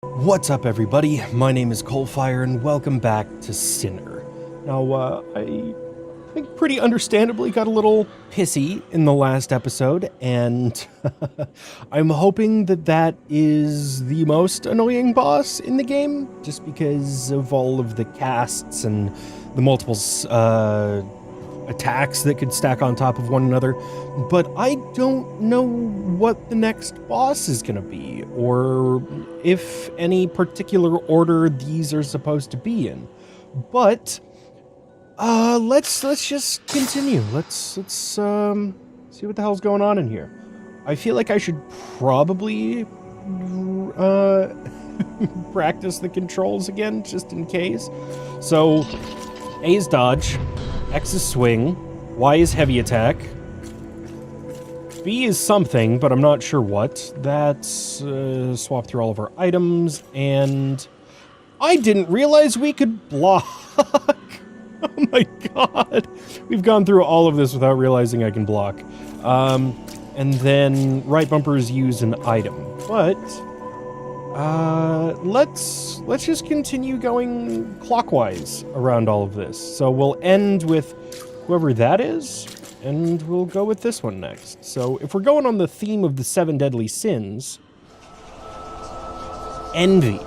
What's up, everybody? My name is CoalFire, and welcome back to Sinner. Now, I think pretty understandably got a little pissy in the last episode, and I'm hoping that that is the most annoying boss in the game, just because of all of the casts and the multiple attacks that could stack on top of one another. But I don't know what the next boss is gonna be, or if any particular order these are supposed to be in. But let's just continue. Let's see what the hell's going on in here. I feel like I should probably practice the controls again, just in case. So A is dodge, X is swing, Y is heavy attack, B is something, but I'm not sure what. That's swap through all of our items, and I didn't realize we could block. Oh my god. We've gone through all of this without realizing I can block. And then right bumper is use an item. But let's just continue going clockwise around all of this. So we'll end with whoever that is, and we'll go with this one next. So if we're going on the theme of the 7 deadly sins, envy.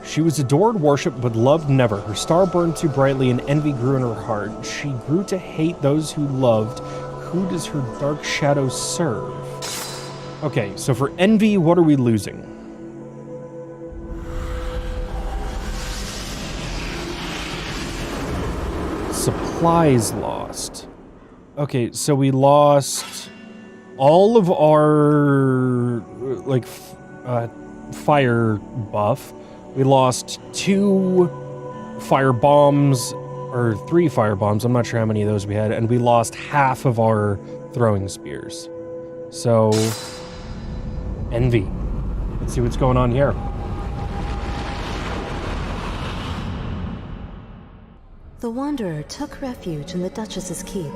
She was adored, worshipped, but loved never. Her star burned too brightly, and envy grew in her heart. She grew to hate those who loved. Who does her dark shadow serve? Okay, so for envy, what are we losing? Supplies lost. Okay, so we lost all of our, like, fire buff. We lost 2 fire bombs, or 3 fire bombs, I'm not sure how many of those we had, and we lost half of our throwing spears. So, envy. Let's see what's going on here. The Wanderer took refuge in the Duchess's keep,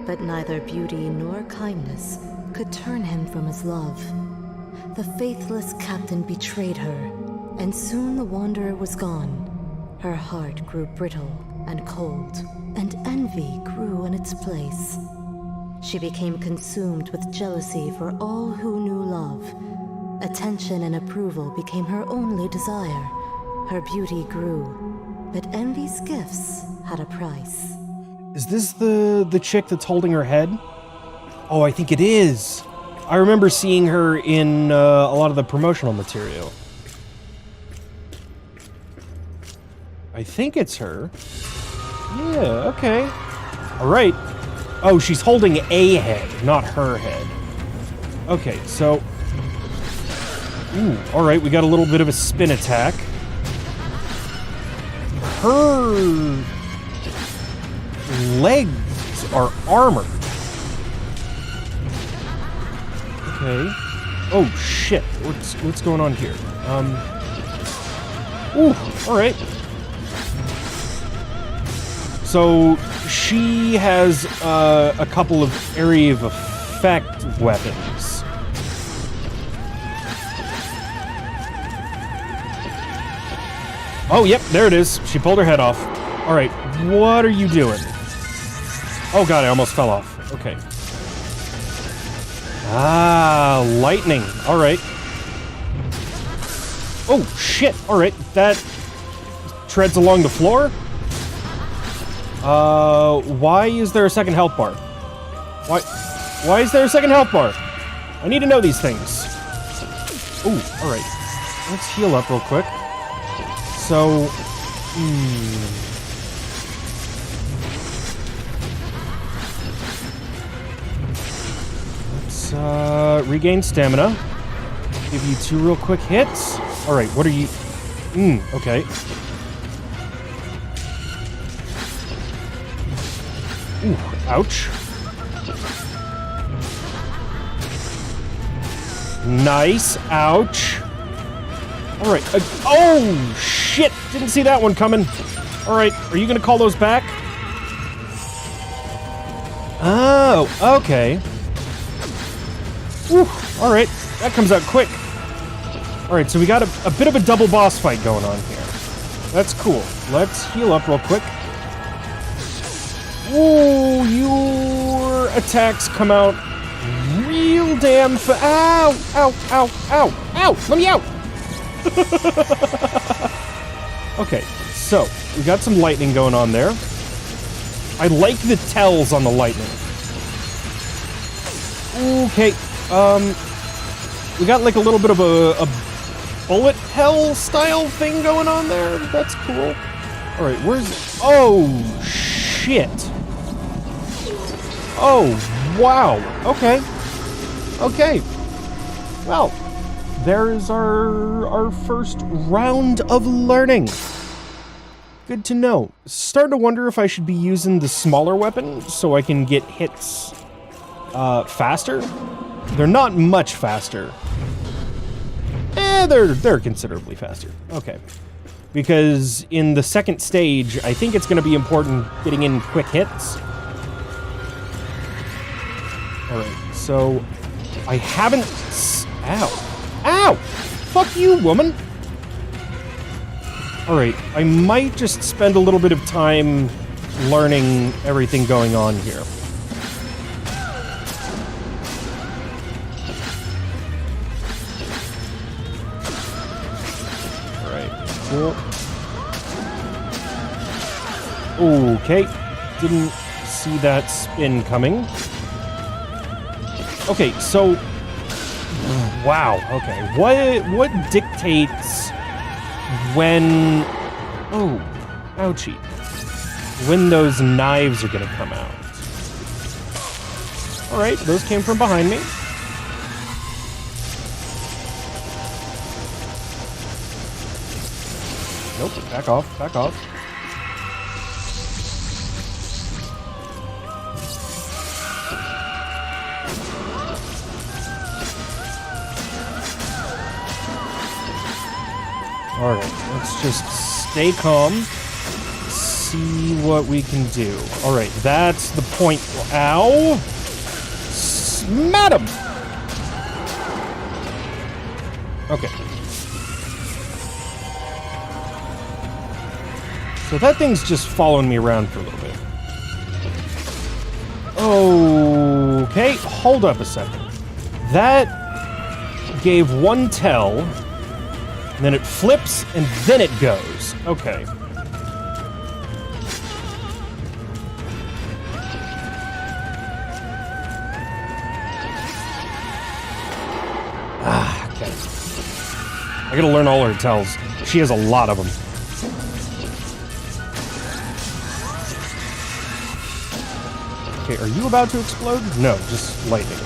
but neither beauty nor kindness could turn him from his love. The faithless captain betrayed her, and soon the Wanderer was gone. Her heart grew brittle and cold, and envy grew in its place. She became consumed with jealousy for all who knew love. Attention and approval became her only desire. Her beauty grew, but envy's gifts had a price. Is this the chick that's holding her head? Oh, I think it is. I remember seeing her in a lot of the promotional material. I think it's her. Yeah, okay. Alright. Oh, she's holding a head, not her head. Okay, so... Ooh, alright, we got a little bit of a spin attack. Her legs are armored. Okay. Oh, shit. What's going on here? Ooh, alright. So, she has a couple of area of effect weapons. Oh, yep, there it is. She pulled her head off. Alright, what are you doing? Oh god, I almost fell off. Okay. Ah, lightning. Alright. Oh, shit. Alright, that treads along the floor? Why is there a second health bar? Why is there a second health bar? I need to know these things. Ooh, alright. Let's heal up real quick. So, let's, regain stamina. Give you 2 real quick hits. Alright, what are you... okay. Ooh, ouch. Nice, ouch. Alright, oh, shit! Didn't see that one coming. Alright, are you gonna call those back? Oh, okay. Whew, alright, that comes out quick. Alright, so we got a bit of a double boss fight going on here. That's cool. Let's heal up real quick. Ooh, your attacks come out real damn ow! Ow, ow, ow, ow! Let me out! Okay, so, we got some lightning going on there. I like the tells on the lightning. Okay, we got like a little bit of a bullet hell style thing going on there. That's cool. Alright, where's... Oh, shit. Oh, wow. Okay. Okay. Well, there's our first round of learning. Good to know. Starting to wonder if I should be using the smaller weapon so I can get hits faster. They're not much faster. They're considerably faster. Okay. Because in the second stage, I think it's going to be important getting in quick hits. Alright, so I haven't... Ow. Ow! Fuck you, woman! Alright, I might just spend a little bit of time learning everything going on here. Cool. Okay, didn't see that spin coming. Okay, so... Wow, okay. What dictates when... Oh, ouchie. When those knives are gonna come out. Alright, those came from behind me. Nope, back off, back off. Alright, let's just stay calm. See what we can do. Alright, that's the point. Ow! Smat him! Okay. So that thing's just following me around for a little bit. Okay, hold up a second. That gave one tell, and then it flips, and then it goes. Okay. Okay. I gotta learn all her tells. She has a lot of them. Okay, are you about to explode? No, just lightning.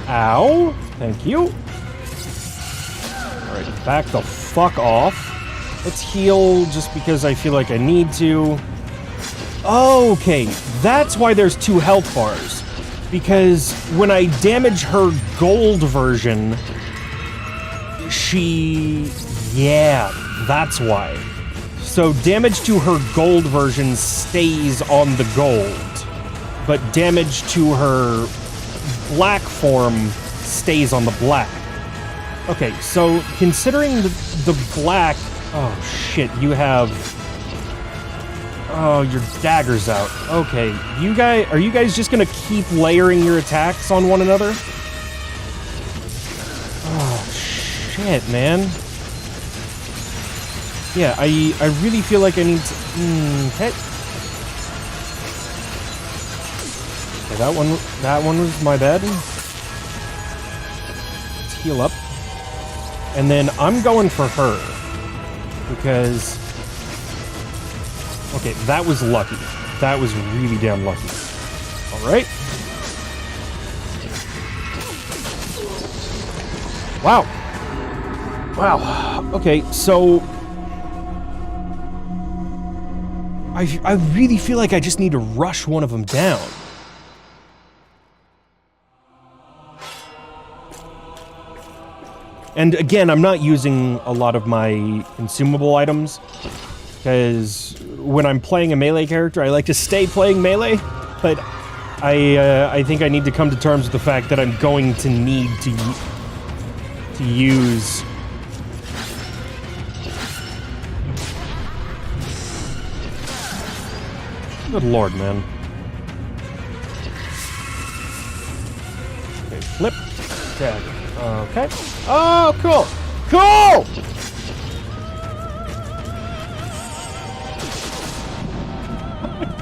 Ow! Thank you. Alright, back the fuck off. Let's heal just because I feel like I need to. Okay, that's why there's 2 health bars. Because when I damage her gold version, she... Yeah, that's why. So damage to her gold version stays on the gold, but damage to her black form stays on the black. Okay, so considering the black... Oh shit, you have... Oh, your dagger's out. Okay, are you guys just gonna keep layering your attacks on one another? Oh shit, man. Yeah, I really feel like I need to... Okay. Okay, that one was my bad. Let's heal up. And then I'm going for her. Because... Okay, that was lucky. That was really damn lucky. Alright. Wow. Wow. Okay, so... I really feel like I just need to rush one of them down. And again, I'm not using a lot of my consumable items, because when I'm playing a melee character, I like to stay playing melee, but I think I need to come to terms with the fact that I'm going to need to use... Good lord, man. Okay, flip. Dagger. Okay. Oh, cool! Cool!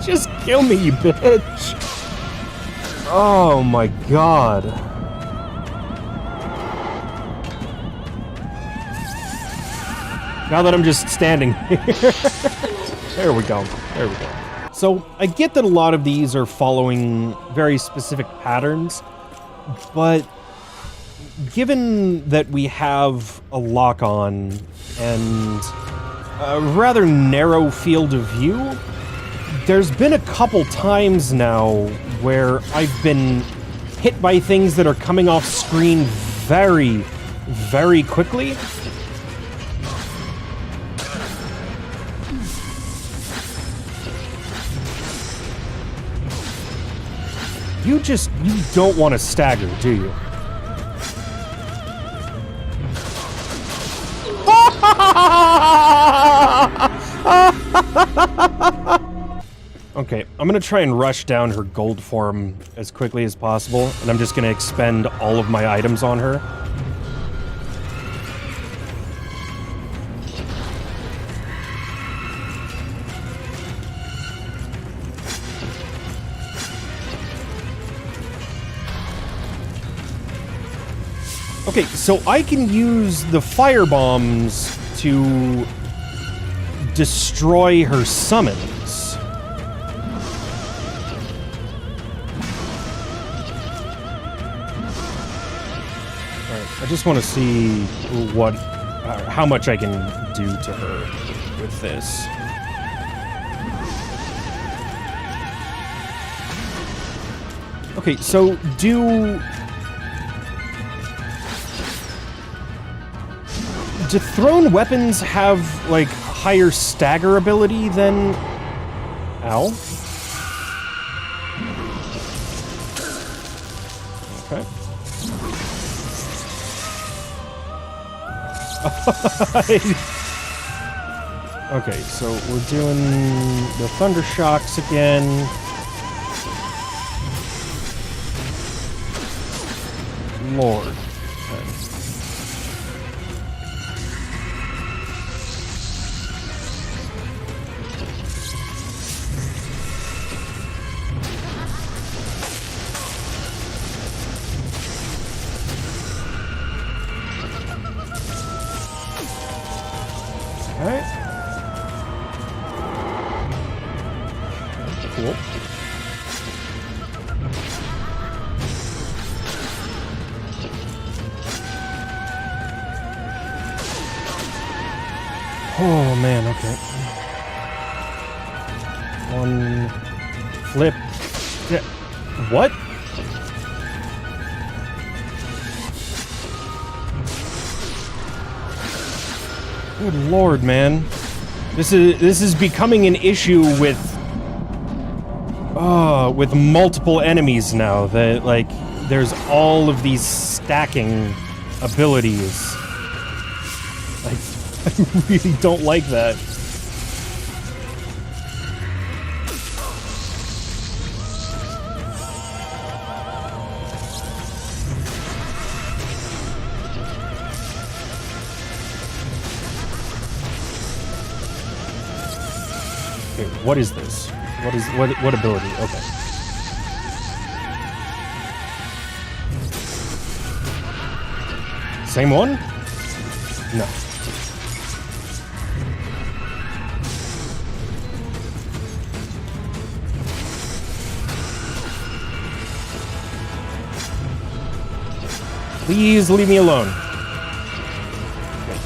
Just kill me, you bitch! Oh my god. Now that I'm just standing here. There we go. There we go. So, I get that a lot of these are following very specific patterns, but given that we have a lock-on and a rather narrow field of view, there's been a couple times now where I've been hit by things that are coming off screen very, very quickly. You don't want to stagger, do you? Okay, I'm gonna try and rush down her gold form as quickly as possible, and I'm just gonna expend all of my items on her. Okay, so I can use the fire bombs to destroy her summons. Alright, I just want to see how much I can do to her with this. Okay, so do thrown weapons have, like, higher stagger ability than... Ow. Okay. Okay, so we're doing the Thunder Shocks again. Lord. Okay. Alright. Cool. Oh man, okay. One flip. What? Good lord, man. This is becoming an issue with multiple enemies now. That, like, there's all of these stacking abilities. I really don't like that. Okay, what is this? What ability? Okay. Same one? No. Please leave me alone. Okay.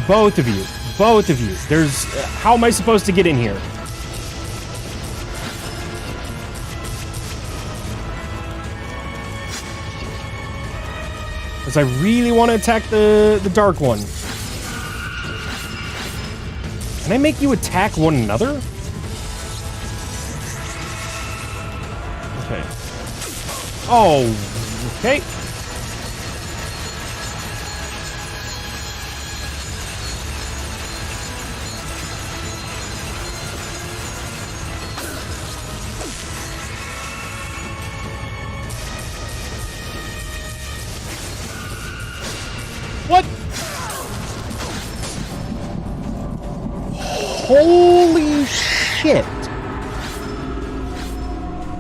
Both of you. Both of you. There's... how am I supposed to get in here? Because I really want to attack the dark one. Can I make you attack one another? Oh, okay. What? Holy shit.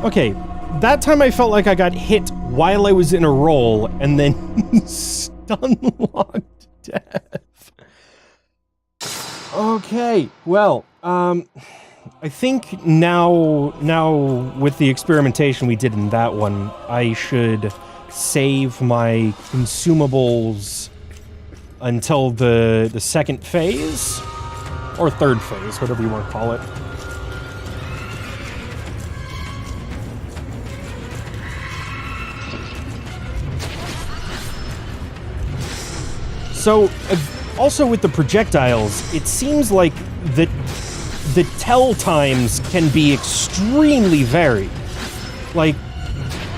Okay, that time I felt like I got hit while I was in a roll and then stun locked to death. Okay, well, I think now with the experimentation we did in that one, I should save my consumables until the second phase, or third phase, whatever you want to call it. So, also with the projectiles, it seems like the tell times can be extremely varied. Like,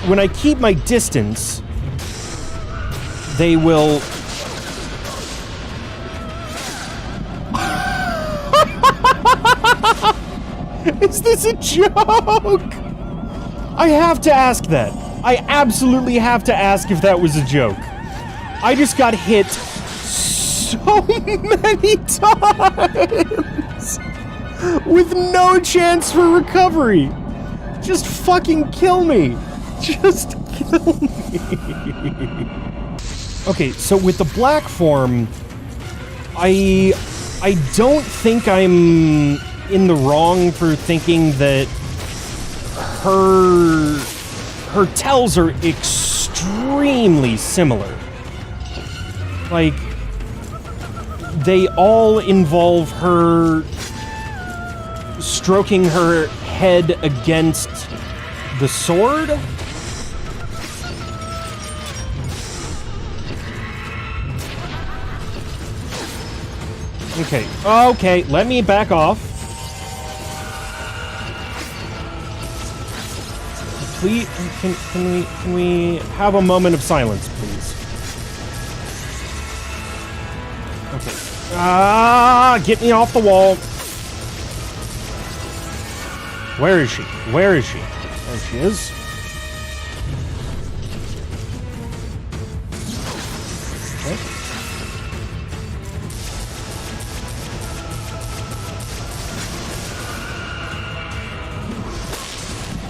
when I keep my distance, they will... Is this a joke? I have to ask that. I absolutely have to ask if that was a joke. I just got hit so many times with no chance for recovery. Just fucking kill me. Just kill me. Okay, so with the black form, I don't think I'm in the wrong for thinking that her tells are extremely similar. Like, they all involve her stroking her head against the sword. Okay, let me back off. Please, can we have a moment of silence, please? Okay. Get me off the wall. Where is she? Where is she? There she is. Okay.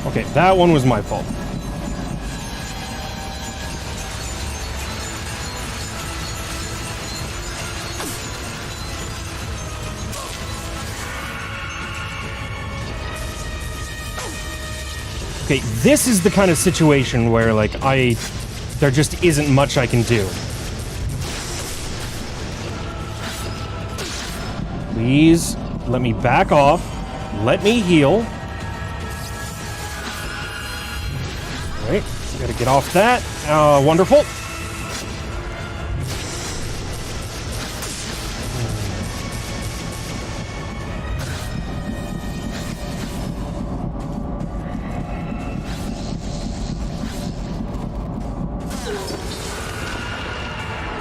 Okay, that one was my fault. Okay, this is the kind of situation where, like, there just isn't much I can do. Please, let me back off. Let me heal. Alright, gotta get off that. Wonderful.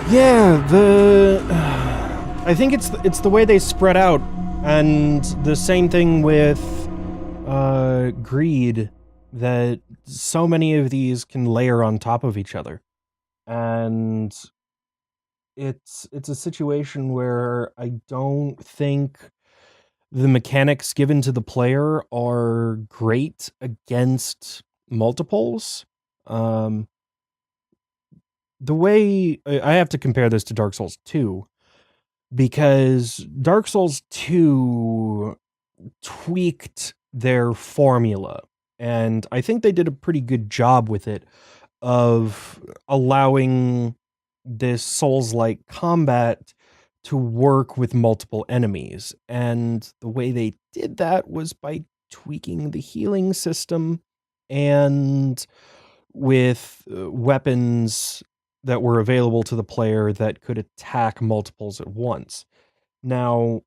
Yeah, I think it's the way they spread out, and the same thing with greed, that so many of these can layer on top of each other, and it's a situation where I don't think the mechanics given to the player are great against multiples. The way I have to compare this to Dark Souls 2, because Dark Souls 2 tweaked their formula, and I think they did a pretty good job with it of allowing this Souls-like combat to work with multiple enemies. And the way they did that was by tweaking the healing system and with weapons that were available to the player that could attack multiples at once. Now,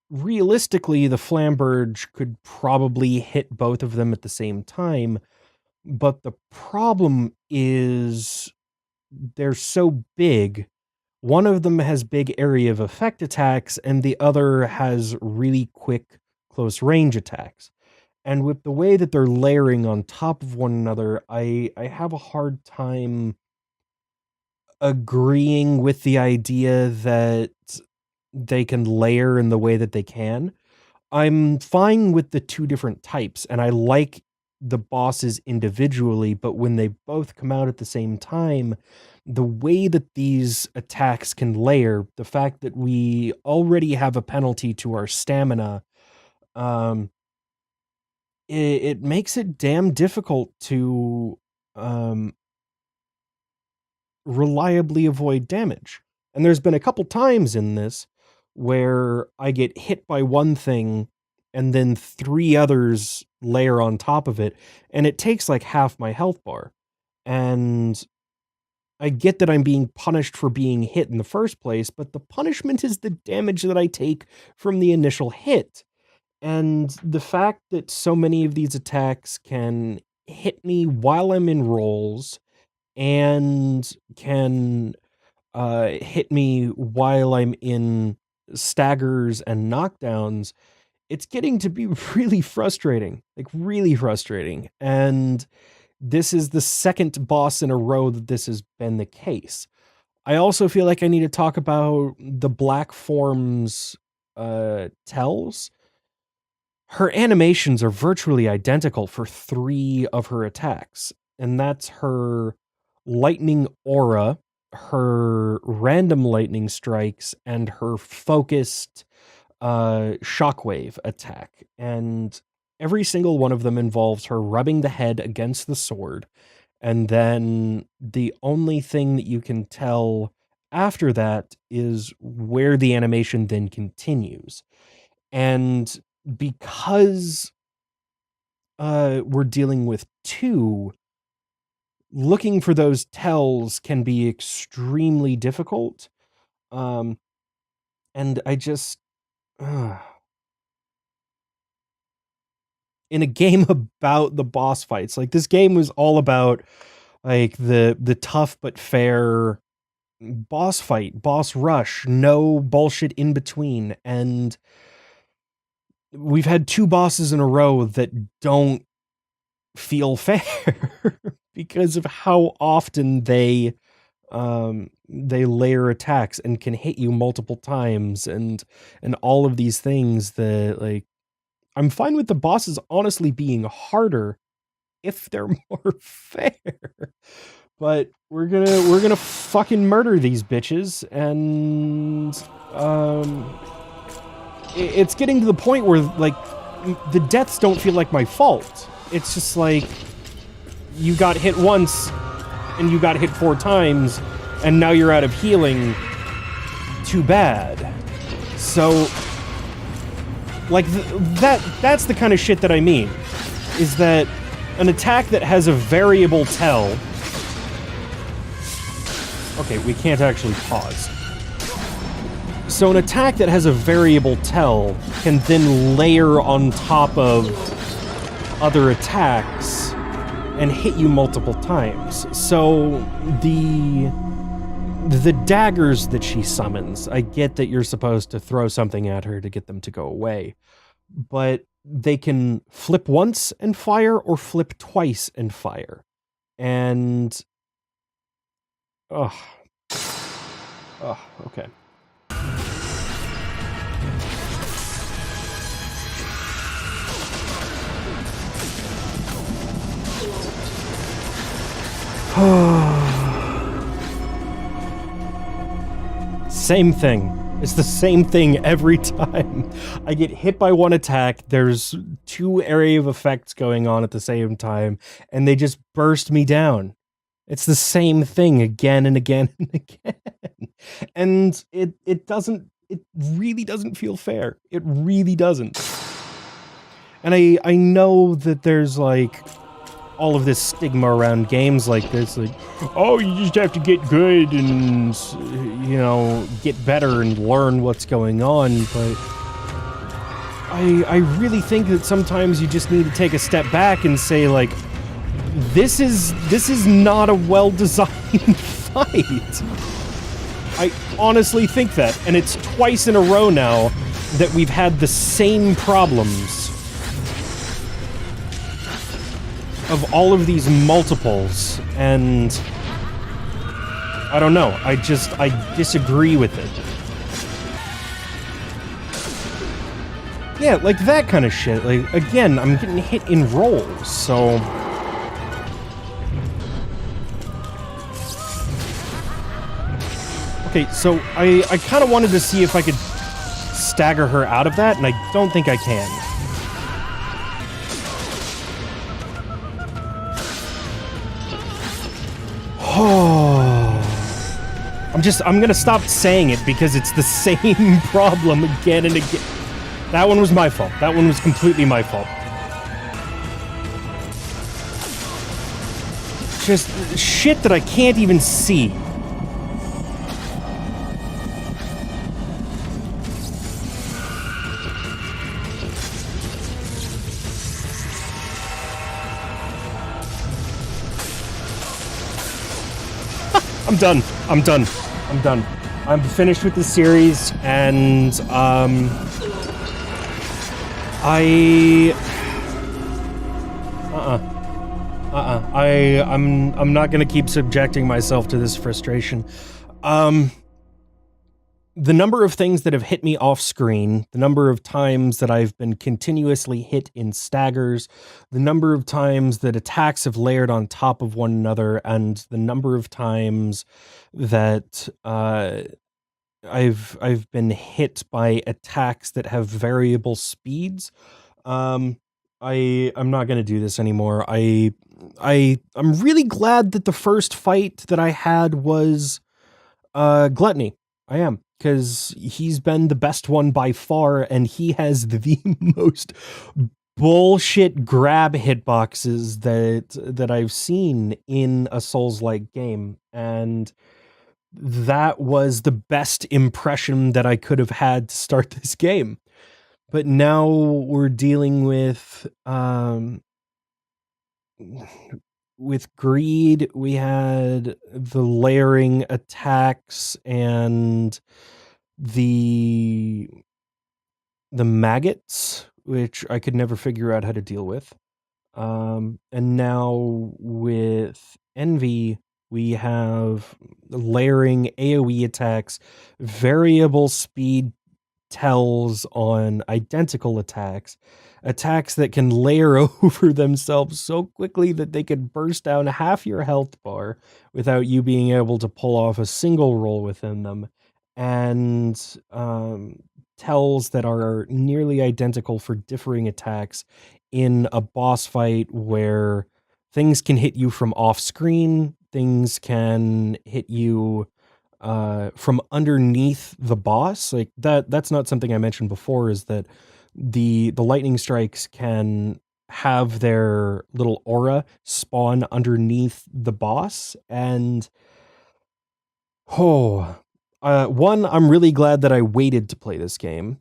realistically, the Flamberge could probably hit both of them at the same time, But the problem is they're so big. One of them has big area of effect attacks, and the other has really quick close range attacks. And with the way that they're layering on top of one another, I have a hard time agreeing with the idea that they can layer in the way that they can. I'm fine with the two different types, and I like the bosses individually, but when they both come out at the same time, the way that these attacks can layer, the fact that we already have a penalty to our stamina, um, it makes it damn difficult to um, reliably avoid damage. And there's been a couple times in this where I get hit by one thing and then three others layer on top of it, and it takes like half my health bar. And I get that I'm being punished for being hit in the first place, but the punishment is the damage that I take from the initial hit. And the fact that so many of these attacks can hit me while I'm in rolls and can hit me while I'm in staggers and knockdowns, it's getting to be really frustrating, like really frustrating. And this is the second boss in a row that this has been the case. I also feel like I need to talk about the Black Form's tells. Her animations are virtually identical for three of her attacks, and that's her lightning aura, her random lightning strikes, and her focused shockwave attack. And every single one of them involves her rubbing the head against the sword, and then the only thing that you can tell after that is where the animation then continues. And because we're dealing with two, looking for those tells can be extremely difficult. And I just in a game about the boss fights, like this game was all about like the tough but fair boss fight, boss rush, no bullshit in between. And we've had two bosses in a row that don't feel fair because of how often they layer attacks and can hit you multiple times and all of these things that, like, I'm fine with the bosses honestly being harder if they're more fair. But we're gonna fucking murder these bitches, and it's getting to the point where, like, the deaths don't feel like my fault. It's just like, you got hit once, and you got hit 4 times, and now you're out of healing. Too bad. So, like, that's the kind of shit that I mean. Is that an attack that has a variable tell... Okay, we can't actually pause. So an attack that has a variable tell can then layer on top of other attacks and hit you multiple times. So the daggers that she summons, I get that you're supposed to throw something at her to get them to go away, but they can flip once and fire or flip twice and fire. And okay. Same thing. It's the same thing every time. I get hit by one attack, there's 2 area of effects going on at the same time, and they just burst me down. It's the same thing again and again and again. And it really doesn't feel fair. It really doesn't. And I know that there's, like, all of this stigma around games like this, like, oh, you just have to get good and, you know, get better and learn what's going on, but I really think that sometimes you just need to take a step back and say, like, This is not a well-designed fight. I honestly think that, and it's twice in a row now that we've had the same problems of all of these multiples, and I don't know, I disagree with it. Yeah, like that kind of shit. Like, again, I'm getting hit in rolls, so... Okay, so I kind of wanted to see if I could stagger her out of that, and I don't think I can. Oh... I'm gonna stop saying it because it's the same problem again and again. That one was my fault. That one was completely my fault. Just shit that I can't even see. I'm done. I'm done. I'm done. I'm finished with the series, and I'm not gonna keep subjecting myself to this frustration. The number of things that have hit me off screen, the number of times that I've been continuously hit in staggers, the number of times that attacks have layered on top of one another, and the number of times that I've been hit by attacks that have variable speeds. I'm not gonna do this anymore. I'm really glad that the first fight that I had was Gluttony. I am, because he's been the best one by far, and he has the most bullshit grab hitboxes that I've seen in a Souls-like game, and that was the best impression that I could have had to start this game. But now we're dealing with greed. We had the layering attacks and the maggots, which I could never figure out how to deal with. And now with Envy, we have layering AoE attacks, variable speed tells on identical attacks that can layer over themselves so quickly that they could burst down half your health bar without you being able to pull off a single roll within them, and tells that are nearly identical for differing attacks in a boss fight where things can hit you from off screen, things can hit you from underneath the boss. Like that's not something I mentioned before, is that the lightning strikes can have their little aura spawn underneath the boss. And one, I'm really glad that I waited to play this game.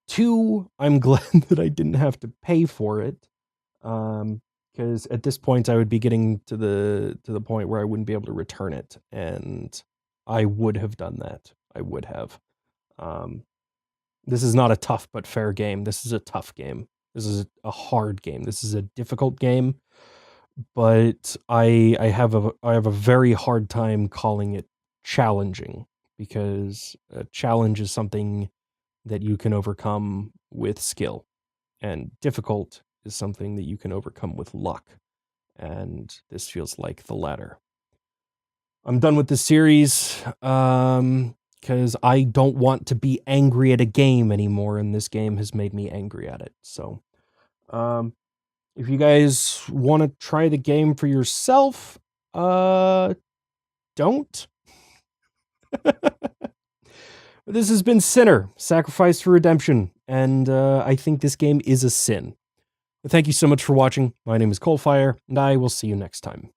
Two, I'm glad that I didn't have to pay for it. Because at this point I would be getting to the point where I wouldn't be able to return it, and I would have done that. I would have. This is not a tough but fair game. This is a tough game. This is a hard game. This is a difficult game, but I have a very hard time calling it challenging, because a challenge is something that you can overcome with skill, and difficult is something that you can overcome with luck. And this feels like the latter. I'm done with this series, because I don't want to be angry at a game anymore, and this game has made me angry at it. So, if you guys want to try the game for yourself, don't. This has been Sinner, Sacrifice for Redemption, and I think this game is a sin. Thank you so much for watching. My name is CoalFire, and I will see you next time.